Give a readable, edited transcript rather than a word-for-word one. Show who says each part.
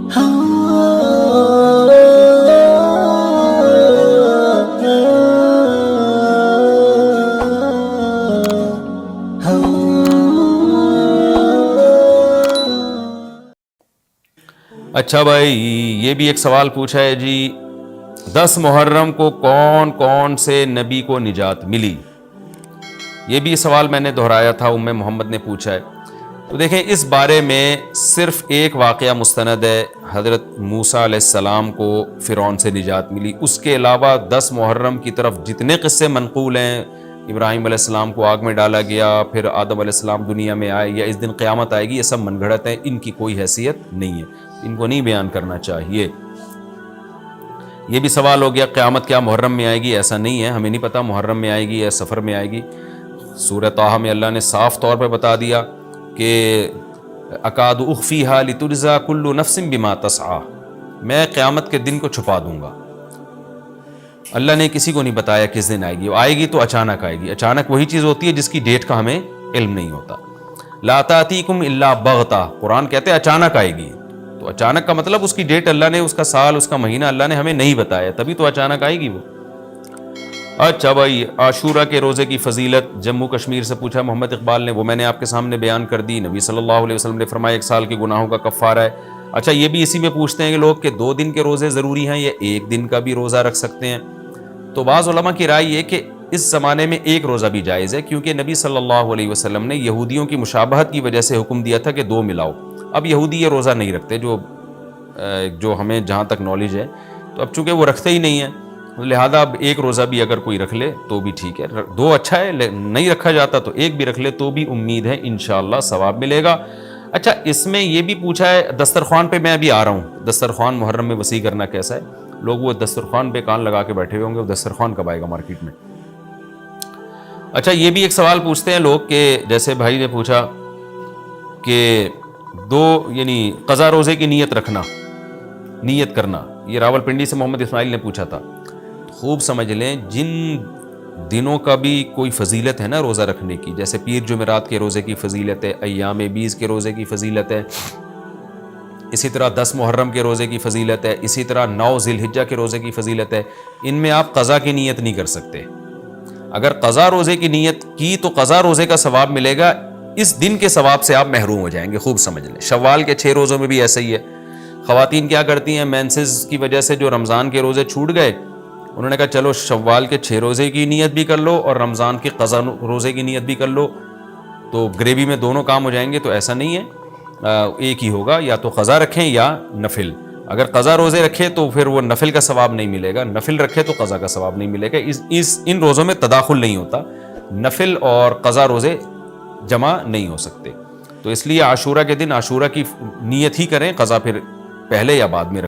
Speaker 1: اچھا بھائی، یہ بھی ایک سوال پوچھا ہے جی، 10 محرم کو کون کون سے نبی کو نجات ملی؟ یہ بھی سوال میں نے دہرایا تھا، ام محمد نے پوچھا ہے۔ تو دیکھیں، اس بارے میں صرف ایک واقعہ مستند ہے، حضرت موسیٰ علیہ السلام کو فرعون سے نجات ملی۔ اس کے علاوہ 10 محرم کی طرف جتنے قصے منقول ہیں، ابراہیم علیہ السلام کو آگ میں ڈالا گیا، پھر آدم علیہ السلام دنیا میں آئے، یا اس دن قیامت آئے گی، یہ سب من گھڑت ہیں، ان کی کوئی حیثیت نہیں ہے، ان کو نہیں بیان کرنا چاہیے۔ یہ بھی سوال ہو گیا قیامت کیا محرم میں آئے گی؟ ایسا نہیں ہے، ہمیں نہیں پتا محرم میں آئے گی یا سفر میں آئے گی۔ سورہ طٰہٰ میں اللہ نے صاف طور پہ بتا دیا کہ اکاد اخفیہا لتجزی کل نفس بما تسعی، میں قیامت کے دن کو چھپا دوں گا۔ اللہ نے کسی کو نہیں بتایا کس دن آئے گی، وہ آئے گی تو اچانک آئے گی۔ اچانک وہی چیز ہوتی ہے جس کی ڈیٹ کا ہمیں علم نہیں ہوتا۔ لا تأتیکم الا بغتہ، قرآن کہتے ہیں اچانک آئے گی، تو اچانک کا مطلب اس کی ڈیٹ اللہ نے، اس کا سال، اس کا مہینہ اللہ نے ہمیں نہیں بتایا، تبھی تو اچانک آئے گی وہ۔ اچھا بھائی، عاشورہ کے روزے کی فضیلت جموں کشمیر سے پوچھا محمد اقبال نے، وہ میں نے آپ کے سامنے بیان کر دی۔ نبی صلی اللہ علیہ وسلم نے فرمایا 1 سال کے گناہوں کا کفارہ ہے۔ اچھا، یہ بھی اسی میں پوچھتے ہیں کہ لوگ کہ 2 دن کے روزے ضروری ہیں یا 1 دن کا بھی روزہ رکھ سکتے ہیں؟ تو بعض علماء کی رائے یہ کہ اس زمانے میں 1 روزہ بھی جائز ہے، کیونکہ نبی صلی اللہ علیہ وسلم نے یہودیوں کی مشابہت کی وجہ سے حکم دیا تھا کہ 2 ملاؤ۔ اب یہودی یہ روزہ نہیں رکھتے، جو ہمیں جہاں تک نالج ہے، تو اب چونکہ وہ رکھتے ہی نہیں ہیں، لہذا اب 1 روزہ بھی اگر کوئی رکھ لے تو بھی ٹھیک ہے، 2 اچھا ہے، نہیں رکھا جاتا تو 1 بھی رکھ لے تو بھی امید ہے انشاءاللہ ثواب ملے گا۔ اچھا، اس میں یہ بھی پوچھا ہے دسترخوان پہ، میں ابھی آ رہا ہوں، دسترخوان محرم میں وسیع کرنا کیسا ہے؟ لوگ وہ دسترخوان پہ کان لگا کے بیٹھے ہوئے ہوں گے، وہ دسترخوان کب آئے گا مارکیٹ میں؟ اچھا، یہ بھی ایک سوال پوچھتے ہیں لوگ کہ جیسے بھائی نے پوچھا کہ 2 یعنی قضا روزے کی نیت کرنا، یہ راول پنڈی سے محمد اسماعیل نے پوچھا تھا۔ خوب سمجھ لیں، جن دنوں کا بھی کوئی فضیلت ہے نا روزہ رکھنے کی، جیسے پیر جمعرات کے روزے کی فضیلت ہے، ایام 20 کے روزے کی فضیلت ہے، اسی طرح 10 محرم کے روزے کی فضیلت ہے، اسی طرح 9 ذی الحجہ کے روزے کی فضیلت ہے، ان میں آپ قضا کی نیت نہیں کر سکتے۔ اگر قضا روزے کی نیت کی تو قضا روزے کا ثواب ملے گا، اس دن کے ثواب سے آپ محروم ہو جائیں گے۔ خوب سمجھ لیں، شوال کے 6 روزوں میں بھی ایسا ہی ہے۔ خواتین کیا کرتی ہیں، مینسز کی وجہ سے جو رمضان کے روزے چھوٹ گئے، انہوں نے کہا چلو شوال کے 6 روزے کی نیت بھی کر لو اور رمضان کی قضا روزے کی نیت بھی کر لو، تو گریوی میں دونوں کام ہو جائیں گے۔ تو ایسا نہیں ہے، ایک ہی ہوگا، یا تو قضا رکھیں یا نفل۔ اگر قضا روزے رکھے تو پھر وہ نفل کا ثواب نہیں ملے گا، نفل رکھے تو قضا کا ثواب نہیں ملے گا۔ ان روزوں میں تداخل نہیں ہوتا، نفل اور قضا روزے جمع نہیں ہو سکتے، تو اس لیے عاشورہ کے دن عاشورہ کی نیت ہی کریں، قضا پھر پہلے یا بعد میں رکھیں۔